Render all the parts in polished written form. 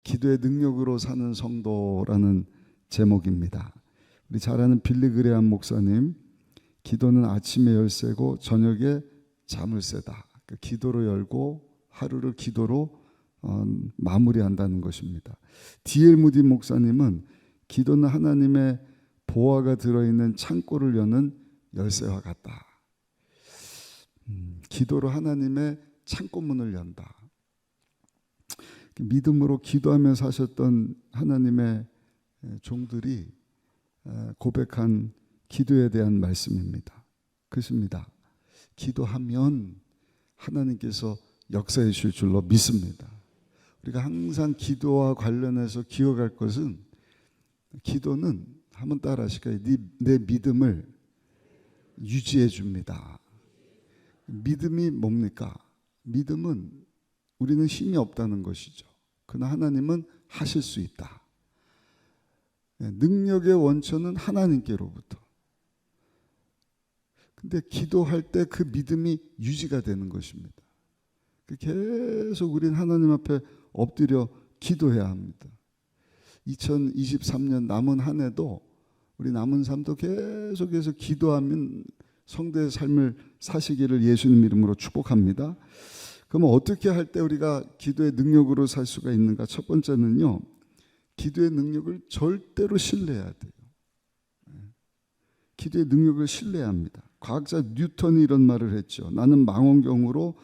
기도의 능력으로 사는 성도라는 제목입니다. 우리 잘 아는 빌리 그레함 목사님, 기도는 아침에 열쇠고 저녁에 자물쇠다. 기도로 열고 하루를 기도로 마무리한다는 것입니다. D.L. 무디 목사님은 기도는 하나님의 보화가 들어있는 창고를 여는 열쇠와 같다. 기도로 하나님의 창고문을 연다. 믿음으로 기도하며 사셨던 하나님의 종들이 고백한 기도에 대한 말씀입니다. 그렇습니다. 기도하면 하나님께서 역사해 주실 줄로 믿습니다. 우리가 항상 기도와 관련해서 기억할 것은, 기도는 한번 따라 하실까요? 내 믿음을 유지해 줍니다. 믿음이 뭡니까? 믿음은 우리는 힘이 없다는 것이죠. 그러나 하나님은 하실 수 있다. 능력의 원천은 하나님께로부터. 근데 기도할 때 그 믿음이 유지가 되는 것입니다. 계속 우리는 하나님 앞에 엎드려 기도해야 합니다. 2023년 남은 한 해도, 우리 남은 삶도 계속해서 기도하면 성도의 삶을 사시기를 예수님 이름으로 축복합니다. 그러면 어떻게 할 때 우리가 기도의 능력으로 살 수가 있는가? 첫 번째는요, 기도의 능력을 절대로 신뢰해야 돼요. 기도의 능력을 신뢰해야 합니다. 과학자 뉴턴이 이런 말을 했죠. 나는 망원경으로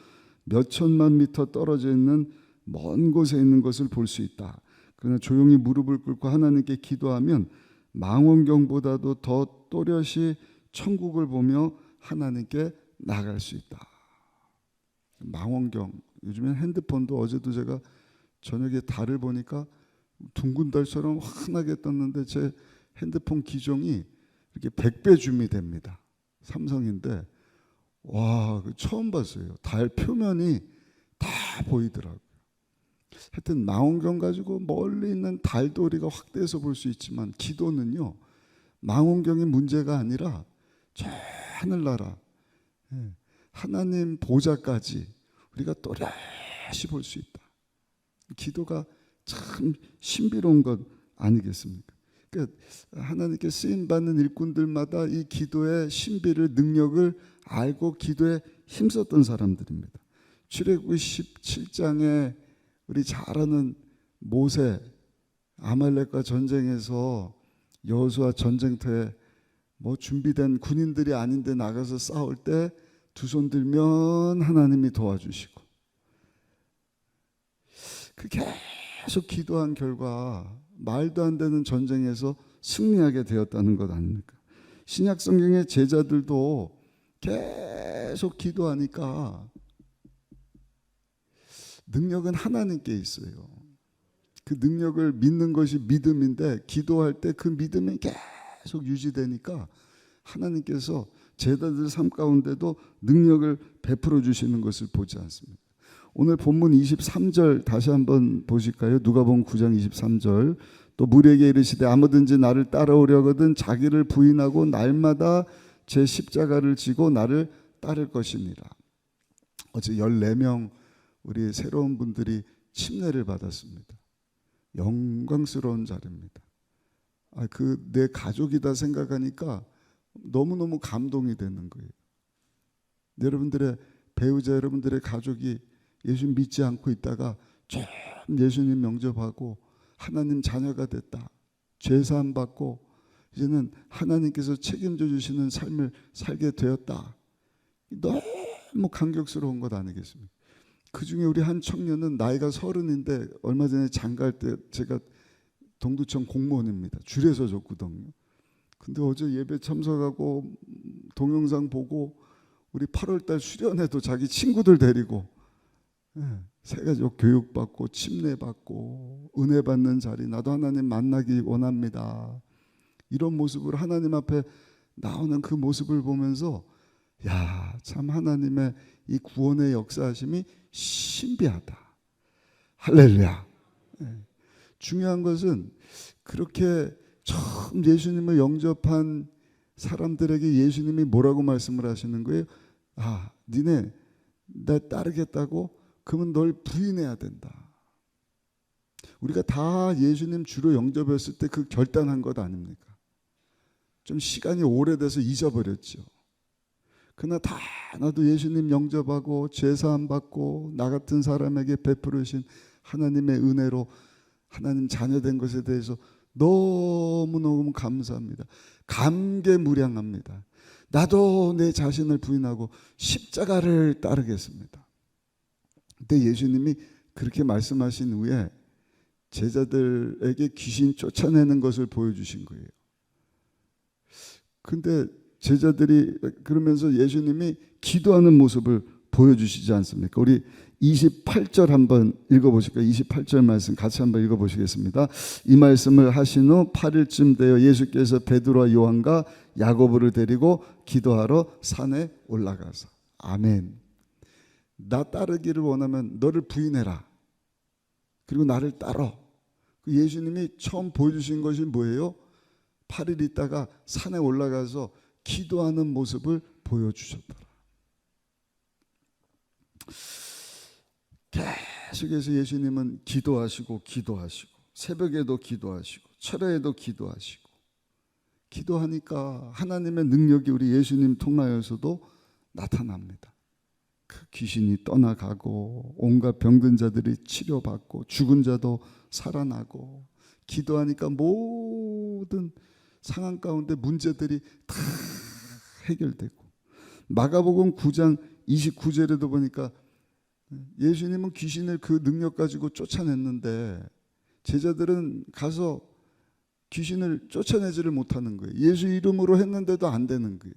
몇 천만 미터 떨어져 있는 먼 곳에 있는 것을 볼 수 있다. 그러나 조용히 무릎을 꿇고 하나님께 기도하면 망원경보다도 더 또렷이 천국을 보며 하나님께 나갈 수 있다. 망원경, 요즘엔 핸드폰도, 어제도 제가 저녁에 달을 보니까 둥근 달처럼 환하게 떴는데 제 핸드폰 기종이 이렇게 100배 줌이 됩니다. 삼성인데, 와, 처음 봤어요. 달 표면이 다 보이더라고요. 하여튼 망원경 가지고 멀리 있는 달도 우리가 확대해서 볼 수 있지만, 기도는요, 망원경이 문제가 아니라 저 하늘나라 하나님 보좌까지 우리가 또렷이 볼 수 있다. 기도가 참 신비로운 것 아니겠습니까? 그러니까 하나님께 쓰임받는 일꾼들마다 이 기도의 신비를, 능력을 알고 기도에 힘썼던 사람들입니다. 출애굽기 17장에 우리 잘 아는 모세, 아말렉과 전쟁에서 여호수아 전쟁터에 준비된 군인들이 아닌데 나가서 싸울 때 두 손 들면 하나님이 도와주시고, 그 계속 기도한 결과 말도 안 되는 전쟁에서 승리하게 되었다는 것 아닙니까? 신약 성경의 제자들도 계속 기도하니까 능력은 하나님께 있어요. 그 능력을 믿는 것이 믿음인데, 기도할 때 그 믿음이 계속 유지되니까 하나님께서 제자들 삶 가운데도 능력을 베풀어 주시는 것을 보지 않습니까? 오늘 본문 23절 다시 한번 보실까요? 누가복음 9장 23절. 또 무리에게 이르시되 아무든지 나를 따라오려거든 자기를 부인하고 날마다 제 십자가를 지고 나를 따를 것이니라. 어제 14명 우리 새로운 분들이 침례를 받았습니다. 영광스러운 자리입니다. 내 가족이다 생각하니까 너무너무 감동이 되는 거예요. 여러분들의 배우자, 여러분들의 가족이 예수 믿지 않고 있다가 좀 예수님 명접하고 하나님 자녀가 됐다, 죄사함 받고 이제는 하나님께서 책임져 주시는 삶을 살게 되었다. 너무 감격스러운 것 아니겠습니까? 그 중에 우리 한 청년은 나이가 30인데 얼마 전에 장가할 때, 제가 동두천 공무원입니다. 줄에서 줬거든요. 근데 어제 예배 참석하고 동영상 보고 우리 8월달 수련회도 자기 친구들 데리고 새가족 교육받고 침례받고 은혜 받는 자리, 나도 하나님 만나기 원합니다. 이런 모습으로 하나님 앞에 나오는 그 모습을 보면서, 야, 참 하나님의 이 구원의 역사하심이 신비하다. 할렐루야. 중요한 것은 그렇게 처음 예수님을 영접한 사람들에게 예수님이 뭐라고 말씀을 하시는 거예요? 니네 나 따르겠다고? 그러면 널 부인해야 된다. 우리가 다 예수님 주로 영접했을 때 그 결단한 것 아닙니까? 좀 시간이 오래돼서 잊어버렸죠. 그러나 다 나도 예수님 영접하고 제사함 받고 나 같은 사람에게 베풀으신 하나님의 은혜로 하나님 자녀된 것에 대해서 너무너무 감사합니다. 감개무량합니다. 나도 내 자신을 부인하고 십자가를 따르겠습니다. 근데 예수님이 그렇게 말씀하신 후에 제자들에게 귀신 쫓아내는 것을 보여주신 거예요. 근데 제자들이 그러면서 예수님이 기도하는 모습을 보여주시지 않습니까? 우리 28절 한번 읽어보실까요? 28절 말씀 같이 한번 읽어보시겠습니다. 이 말씀을 하신 후 8일쯤 되어 예수께서 베드로와 요한과 야고보를 데리고 기도하러 산에 올라가서 아멘. 나 따르기를 원하면 너를 부인해라. 그리고 나를 따라. 예수님이 처음 보여주신 것이 뭐예요? 8일 있다가 산에 올라가서 기도하는 모습을 보여주셨더라. 계속해서 예수님은 기도하시고 새벽에도 기도하시고 철야에도 기도하시고 기도하니까 하나님의 능력이 우리 예수님 통하여서도 나타납니다. 그 귀신이 떠나가고 온갖 병든 자들이 치료받고 죽은 자도 살아나고 기도하니까 모든 상황 가운데 문제들이 다 해결되고 마가복음 9장 29절에도 보니까 예수님은 귀신을 그 능력 가지고 쫓아냈는데 제자들은 가서 귀신을 쫓아내지를 못하는 거예요. 예수 이름으로 했는데도 안 되는 거예요.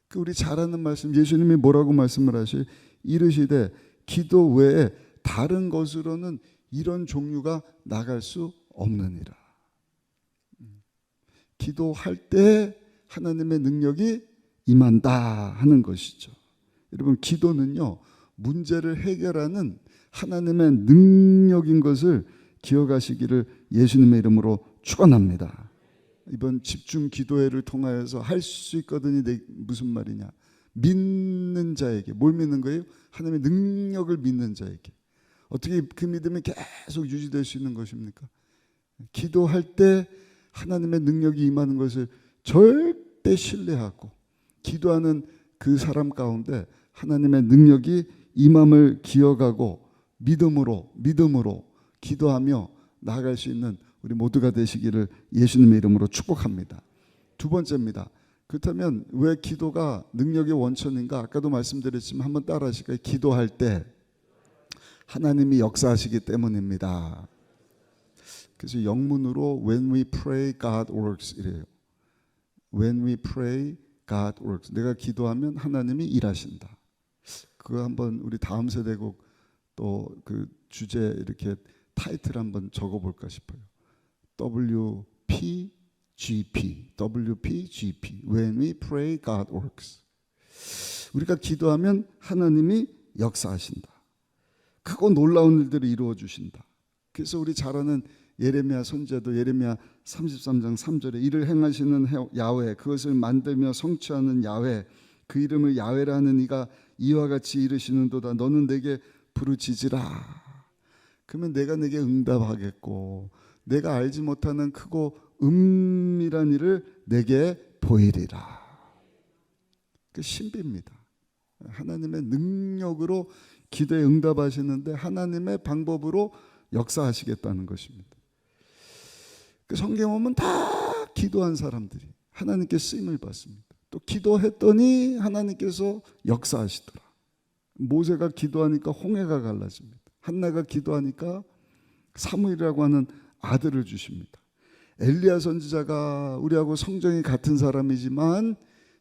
그 우리 잘 아는 말씀 예수님이 뭐라고 말씀을 하실 이르시되 기도 외에 다른 것으로는 이런 종류가 나갈 수 없느니라. 기도할 때 하나님의 능력이 임한다 하는 것이죠. 여러분 기도는요 문제를 해결하는 하나님의 능력인 것을 기억하시기를 예수님의 이름으로 축원합니다. 이번 집중 기도회를 통하여서 할 수 있거든요. 무슨 말이냐? 믿는 자에게 뭘 믿는 거예요? 하나님의 능력을 믿는 자에게. 어떻게 그 믿음이 계속 유지될 수 있는 것입니까? 기도할 때 하나님의 능력이 임하는 것을 절대 신뢰하고 기도하는 그 사람 가운데 하나님의 능력이 임함을 기억하고 믿음으로 기도하며 나아갈 수 있는 우리 모두가 되시기를 예수님의 이름으로 축복합니다. 두 번째입니다. 그렇다면 왜 기도가 능력의 원천인가? 아까도 말씀드렸지만 한번 따라 하실까요? 기도할 때 하나님이 역사하시기 때문입니다. 그래서 영문으로 when we pray God works 이래요. When we pray God works. 내가 기도하면 하나님이 일하신다. 그거 한번 우리 다음 세대곡 또 그 주제 이렇게 타이틀 한번 적어볼까 싶어요. WPGP When we pray God works. 우리가 기도하면 하나님이 역사하신다. 크고 놀라운 일들을 이루어 주신다. 그래서 우리 잘 아는 예레미야 선지자도 예레미야 33장 3절에 이를 행하시는 야훼 그것을 만들며 성취하는 야훼 그 이름을 야훼라 하는 이가 이와 같이 이르시는도다. 너는 내게 부르짖으라. 그러면 내가 내게 응답하겠고 내가 알지 못하는 크고 은밀한 일을 내게 보이리라. 그 신비입니다. 하나님의 능력으로 기도에 응답하시는데 하나님의 방법으로 역사하시겠다는 것입니다. 그 성경 보면 다 기도한 사람들이 하나님께 쓰임을 받습니다. 또 기도했더니 하나님께서 역사하시더라. 모세가 기도하니까 홍해가 갈라집니다. 한나가 기도하니까 사무엘이라고 하는 아들을 주십니다. 엘리야 선지자가 우리하고 성정이 같은 사람이지만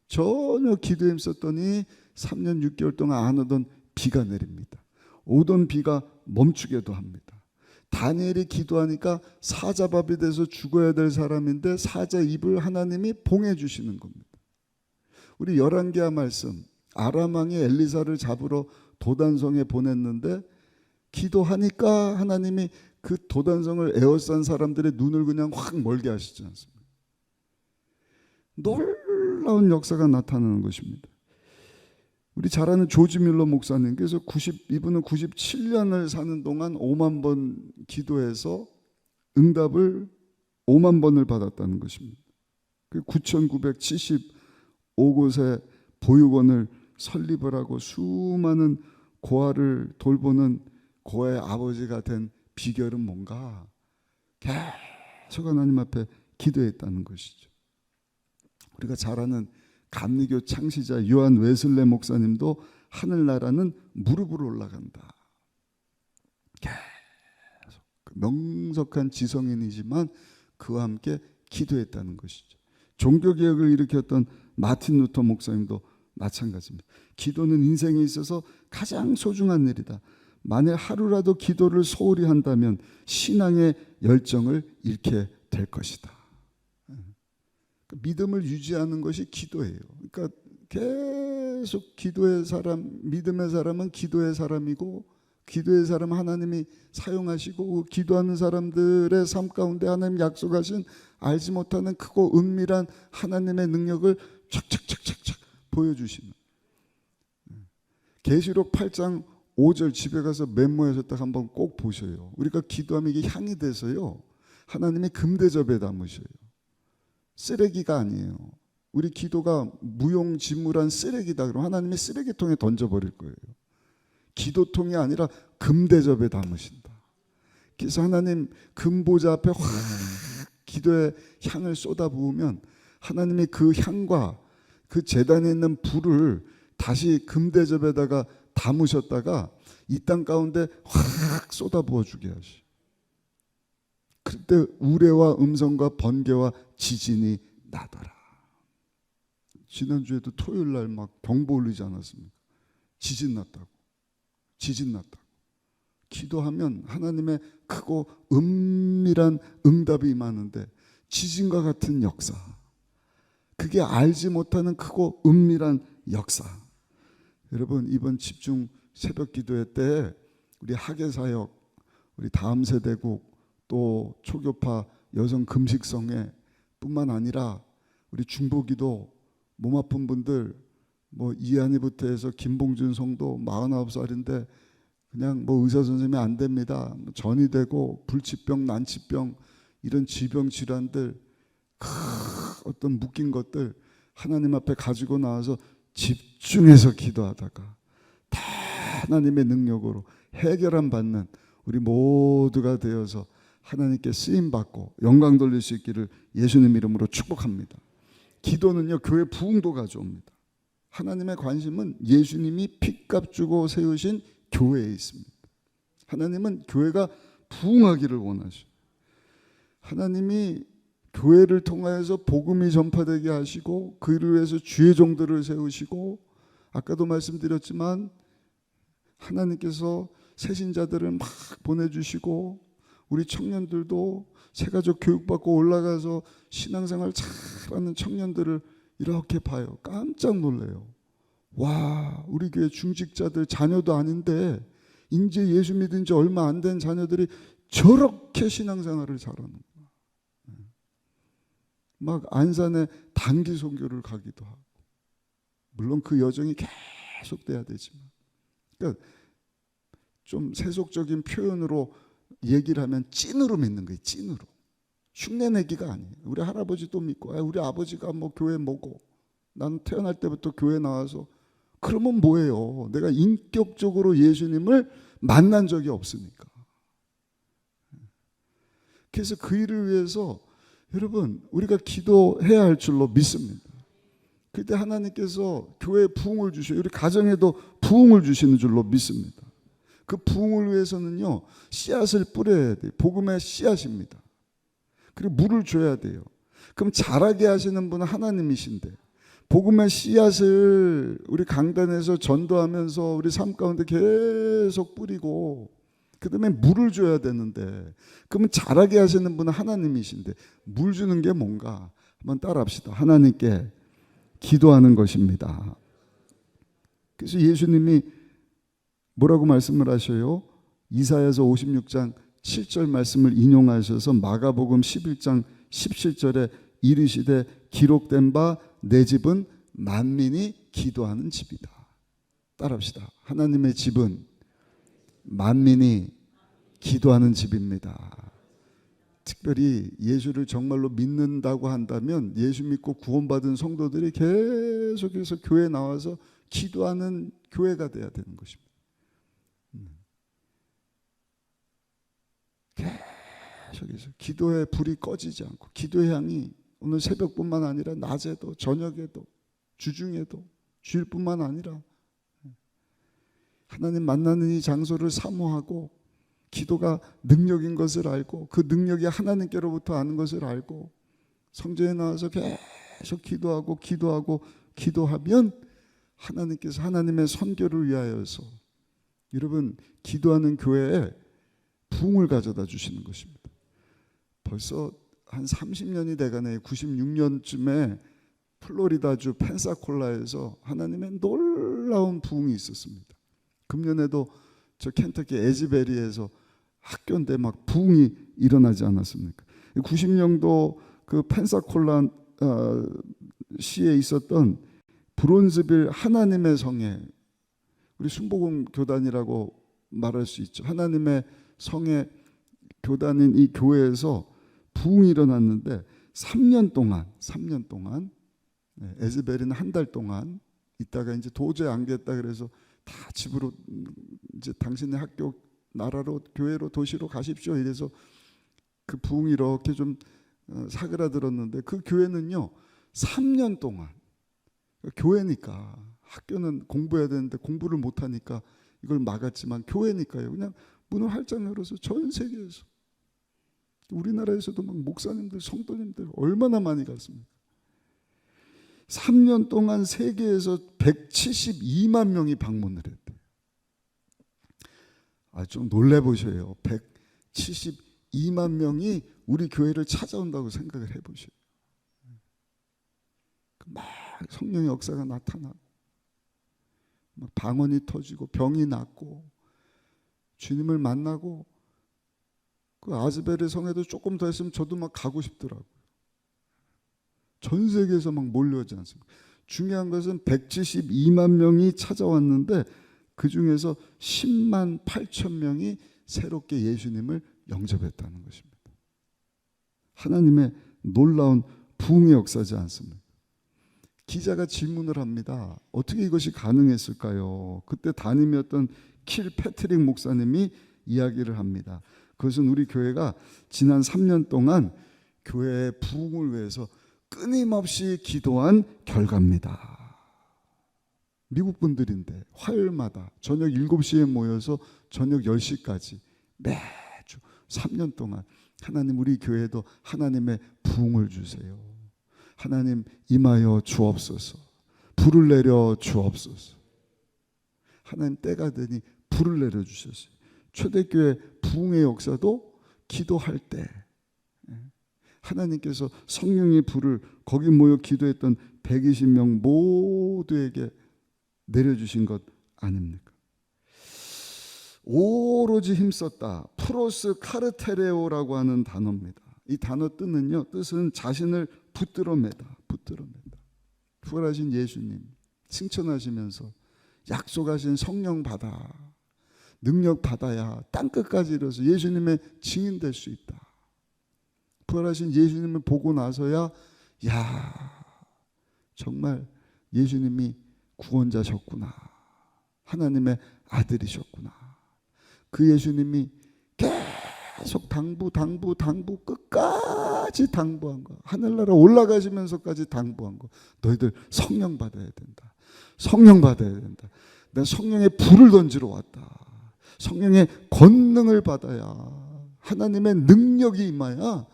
전혀 기도에 힘썼더니 3년 6개월 동안 안 오던 비가 내립니다. 오던 비가 멈추게도 합니다. 다니엘이 기도하니까 사자밥이 돼서 죽어야 될 사람인데 사자 입을 하나님이 봉해 주시는 겁니다. 우리 열왕기하 말씀 아람 왕이 엘리사를 잡으러 도단성에 보냈는데 기도하니까 하나님이 그 도단성을 에워싼 사람들의 눈을 그냥 확 멀게 하시지 않습니까? 놀라운 역사가 나타나는 것입니다. 우리 잘 아는 조지 밀러 목사님께서 이분은 97년을 사는 동안 5만 번 기도해서 응답을 5만 번을 받았다는 것입니다. 9,975곳의 보육원을 설립을 하고 수많은 고아를 돌보는 고아의 아버지가 된 비결은 뭔가? 계속 하나님 앞에 기도했다는 것이죠. 우리가 잘 아는 감리교 창시자 요한 웨슬레 목사님도 하늘나라는 무릎으로 올라간다. 계속 명석한 지성인이지만 그와 함께 기도했다는 것이죠. 종교개혁을 일으켰던 마틴 루터 목사님도 마찬가지입니다. 기도는 인생에 있어서 가장 소중한 일이다. 만일 하루라도 기도를 소홀히 한다면 신앙의 열정을 잃게 될 것이다. 믿음을 유지하는 것이 기도예요. 그러니까 계속 기도의 사람, 믿음의 사람은 기도의 사람이고, 기도의 사람은 하나님이 사용하시고, 기도하는 사람들의 삶 가운데 하나님 약속하신 알지 못하는 크고 은밀한 하나님의 능력을 착착착착착 보여주시는. 계시록 8장 5절 집에 가서 메모하셨다가 한번 꼭 보셔요. 우리가 기도하면 이게 향이 돼서요, 하나님이 금대접에 담으셔요. 쓰레기가 아니에요. 우리 기도가 무용지물한 쓰레기다 그러면 하나님이 쓰레기통에 던져버릴 거예요. 기도통이 아니라 금대접에 담으신다. 그래서 하나님 금보좌 앞에 확 기도의 향을 쏟아부으면 하나님이 그 향과 그 제단에 있는 불을 다시 금대접에다가 담으셨다가 이 땅 가운데 확 쏟아부어 주게 하시. 그때 우레와 음성과 번개와 지진이 나더라. 지난주에도 토요일 날 막 경보 울리지 않았습니까? 지진 났다고. 지진 났다고. 기도하면 하나님의 크고 은밀한 응답이 임하는데 지진과 같은 역사, 그게 알지 못하는 크고 은밀한 역사. 여러분, 이번 집중 새벽 기도회 때 우리 학예사역, 우리 다음 세대국, 또 초교파 여성 금식성회 뿐만 아니라 우리 중보기도 몸 아픈 분들, 뭐 이한이부터 해서 김봉준 성도 49살인데 그냥 뭐 의사 선생님이 안 됩니다. 전이 되고 불치병, 난치병 이런 질병 질환들, 어떤 묶인 것들 하나님 앞에 가지고 나와서 집중해서 기도하다가 다 하나님의 능력으로 해결함 받는 우리 모두가 되어서 하나님께 쓰임 받고 영광 돌릴 수 있기를 예수님 이름으로 축복합니다. 기도는요, 교회 부흥도 가져옵니다. 하나님의 관심은 예수님이 핏값 주고 세우신 교회에 있습니다. 하나님은 교회가 부흥하기를 원하셔요. 하나님이 교회를 통하여서 복음이 전파되게 하시고 그를 위해서 주의 종들을 세우시고, 아까도 말씀드렸지만 하나님께서 새신자들을 막 보내주시고 우리 청년들도 새가족 교육받고 올라가서 신앙생활 잘하는 청년들을 이렇게 봐요. 깜짝 놀래요. 와, 우리 교회 중직자들 자녀도 아닌데 이제 예수 믿은 지 얼마 안 된 자녀들이 저렇게 신앙생활을 잘하는구나. 막 안산에 단기 선교를 가기도 하고, 물론 그 여정이 계속돼야 되지만, 그러니까 좀 세속적인 표현으로 얘기를 하면 찐으로 믿는 거예요. 찐으로. 흉내내기가 아니에요. 우리 할아버지도 믿고, 우리 아버지가 뭐 교회 뭐고, 나는 태어날 때부터 교회 나와서. 그러면 뭐예요? 내가 인격적으로 예수님을 만난 적이 없으니까. 그래서 그 일을 위해서 여러분, 우리가 기도해야 할 줄로 믿습니다. 그때 하나님께서 교회에 부흥을 주셔요. 우리 가정에도 부흥을 주시는 줄로 믿습니다. 그 부흥을 위해서는요, 씨앗을 뿌려야 돼요. 복음의 씨앗입니다. 그리고 물을 줘야 돼요. 그럼 자라게 하시는 분은 하나님이신데, 복음의 씨앗을 우리 강단에서 전도하면서 우리 삶 가운데 계속 뿌리고 그 다음에 물을 줘야 되는데, 그러면 자라게 하시는 분은 하나님이신데 물 주는 게 뭔가 한번 따라합시다. 하나님께 기도하는 것입니다. 그래서 예수님이 뭐라고 말씀을 하셔요? 이사야서 56장 7절 말씀을 인용하셔서 마가복음 11장 17절에 이르시되 기록된 바 내 집은 만민이 기도하는 집이다. 따라합시다. 하나님의 집은 만민이 기도하는 집입니다. 특별히 예수를 정말로 믿는다고 한다면 예수 믿고 구원받은 성도들이 계속해서 교회에 나와서 기도하는 교회가 돼야 되는 것입니다. 계속해서 기도의 불이 꺼지지 않고, 기도의 향이 오늘 새벽뿐만 아니라 낮에도 저녁에도 주중에도 주일뿐만 아니라 하나님 만나는 이 장소를 사모하고, 기도가 능력인 것을 알고, 그 능력이 하나님께로부터 아는 것을 알고 성전에 나와서 계속 기도하면 하나님께서 하나님의 선교를 위하여서 여러분 기도하는 교회에 부흥을 가져다 주시는 것입니다. 벌써 한 30년이 돼가네. 96년쯤에 플로리다주 펜사콜라에서 하나님의 놀라운 부흥이 있었습니다. 금년에도 저 켄터키 에즈베리에서 학교인데 막 부흥이 일어나지 않았습니까? 90년도 그 펜사콜라 시에 있었던 브론즈빌 하나님의 성에, 우리 순복음 교단이라고 말할 수 있죠. 하나님의 성의 교단인 이 교회에서 부흥이 일어났는데 3년 동안 에즈베리는 한 달 동안 있다가 이제 도저히 안 되겠다 그래서 다 집으로 이제 당신의 학교 나라로 교회로 도시로 가십시오. 이래서 그 부흥이 이렇게 좀 사그라들었는데 그 교회는요 3년 동안, 교회니까 학교는 공부해야 되는데 공부를 못하니까 이걸 막았지만 교회니까요 그냥 문을 활짝 열어서 전 세계에서, 우리나라에서도 막 목사님들 성도님들 얼마나 많이 갔습니까? 3년 동안 세계에서 172만 명이 방문을 했대요. 좀 놀래보셔요. 172만 명이 우리 교회를 찾아온다고 생각을 해보셔요. 막 성령의 역사가 나타나고 막 방언이 터지고 병이 낫고 주님을 만나고, 그 아즈베르 성에도 조금 더 했으면 저도 막 가고 싶더라고요. 전 세계에서 막 몰려오지 않습니까? 중요한 것은 172만 명이 찾아왔는데 그 중에서 10만 8천 명이 새롭게 예수님을 영접했다는 것입니다. 하나님의 놀라운 부흥의 역사지 않습니까? 기자가 질문을 합니다. 어떻게 이것이 가능했을까요? 그때 담임이었던 킬 패트릭 목사님이 이야기를 합니다. 그것은 우리 교회가 지난 3년 동안 교회의 부흥을 위해서 끊임없이 기도한 결과입니다. 미국 분들인데 화요일마다 저녁 7시에 모여서 저녁 10시까지 매주 3년 동안 하나님 우리 교회에도 하나님의 부흥을 주세요. 하나님 임하여 주옵소서. 불을 내려 주옵소서. 하나님 때가 되니 불을 내려 주셨어요. 초대교회 부흥의 역사도 기도할 때 하나님께서 성령의 불을 거기 모여 기도했던 120명 모두에게 내려주신 것 아닙니까? 오로지 힘썼다. 프로스 카르테레오라고 하는 단어입니다. 이 단어 뜻은 자신을 붙들어 매다. 부활하신 예수님 칭찬하시면서 약속하신 성령 받아, 능력 받아야 땅끝까지 이뤄서 예수님의 증인 될 수 있다. 부활하신 예수님을 보고 나서야 정말 예수님이 구원자셨구나, 하나님의 아들이셨구나. 그 예수님이 계속 당부 끝까지 당부한 거, 하늘나라 올라가시면서까지 당부한 거, 너희들 성령 받아야 된다. 성령 받아야 된다. 내가 성령의 불을 던지러 왔다. 성령의 권능을 받아야, 하나님의 능력이 임하야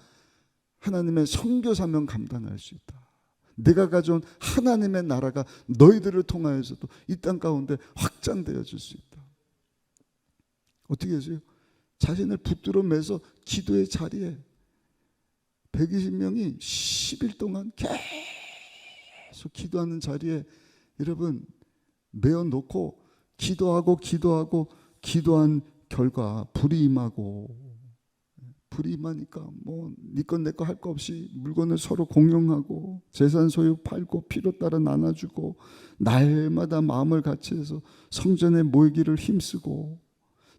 하나님의 선교 사명 감당할 수 있다. 내가 가져온 하나님의 나라가 너희들을 통하여서도 이 땅 가운데 확장되어질 수 있다. 어떻게 하세요? 자신을 붙들어 매서 기도의 자리에 120명이 10일 동안 계속 기도하는 자리에 여러분 매어 놓고 기도한 결과 불이 임하니까 뭐 네 건 내 거 할 거 없이 물건을 서로 공용하고 재산 소유 팔고 필요 따라 나눠주고 날마다 마음을 같이해서 성전에 모이기를 힘쓰고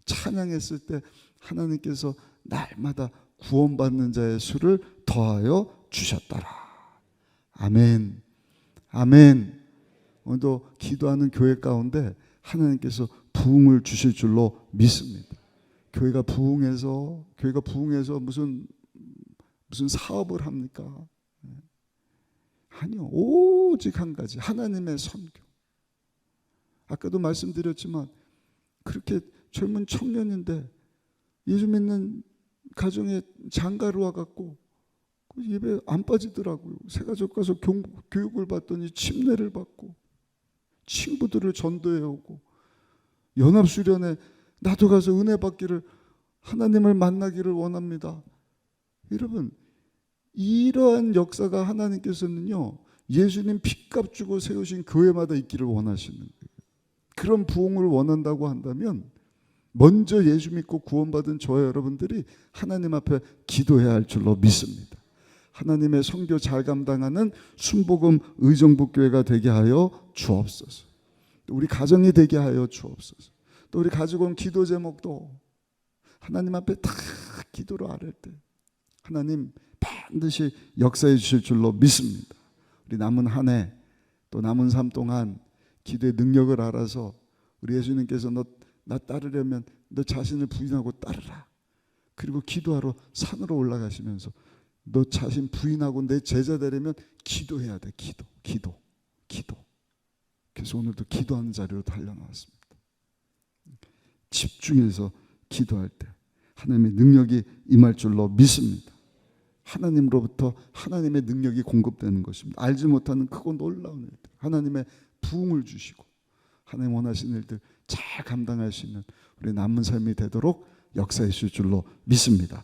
찬양했을 때 하나님께서 날마다 구원받는 자의 수를 더하여 주셨더라. 아멘. 아멘. 오늘도 기도하는 교회 가운데 하나님께서 부흥을 주실 줄로 믿습니다. 교회가 부흥해서 무슨 사업을 합니까? 아니요. 오직 한 가지, 하나님의 선교. 아까도 말씀드렸지만 그렇게 젊은 청년인데 예수 믿는 가정에 장가를 와갖고 예배 안 빠지더라고요. 새가족 가서 교육을 받더니 침례를 받고 친구들을 전도해 오고 연합수련회 나도 가서 은혜 받기를, 하나님을 만나기를 원합니다. 여러분, 이러한 역사가 하나님께서는요 예수님 핏값 주고 세우신 교회마다 있기를 원하시는 거예요. 그런 부흥을 원한다고 한다면 먼저 예수 믿고 구원받은 저와 여러분들이 하나님 앞에 기도해야 할 줄로 믿습니다. 하나님의 선교 잘 감당하는 순복음 의정부교회가 되게 하여 주옵소서. 우리 가정이 되게 하여 주옵소서. 또 우리 가지고 온 기도 제목도 하나님 앞에 다 기도로 아뢰 때 하나님 반드시 역사해 주실 줄로 믿습니다. 우리 남은 한 해 또 남은 삶 동안 기도의 능력을 알아서 우리 예수님께서 나 따르려면 너 자신을 부인하고 따르라. 그리고 기도하러 산으로 올라가시면서 너 자신 부인하고 내 제자 되려면 기도해야 돼. 기도. 그래서 오늘도 기도하는 자리로 달려나왔습니다. 집중해서 기도할 때 하나님의 능력이 임할 줄로 믿습니다. 하나님으로부터 하나님의 능력이 공급되는 것입니다. 알지 못하는 크고 놀라운 일들, 하나님의 부흥을 주시고 하나님 원하시는 일들 잘 감당할 수 있는 우리 남은 삶이 되도록 역사해 주실 줄로 믿습니다.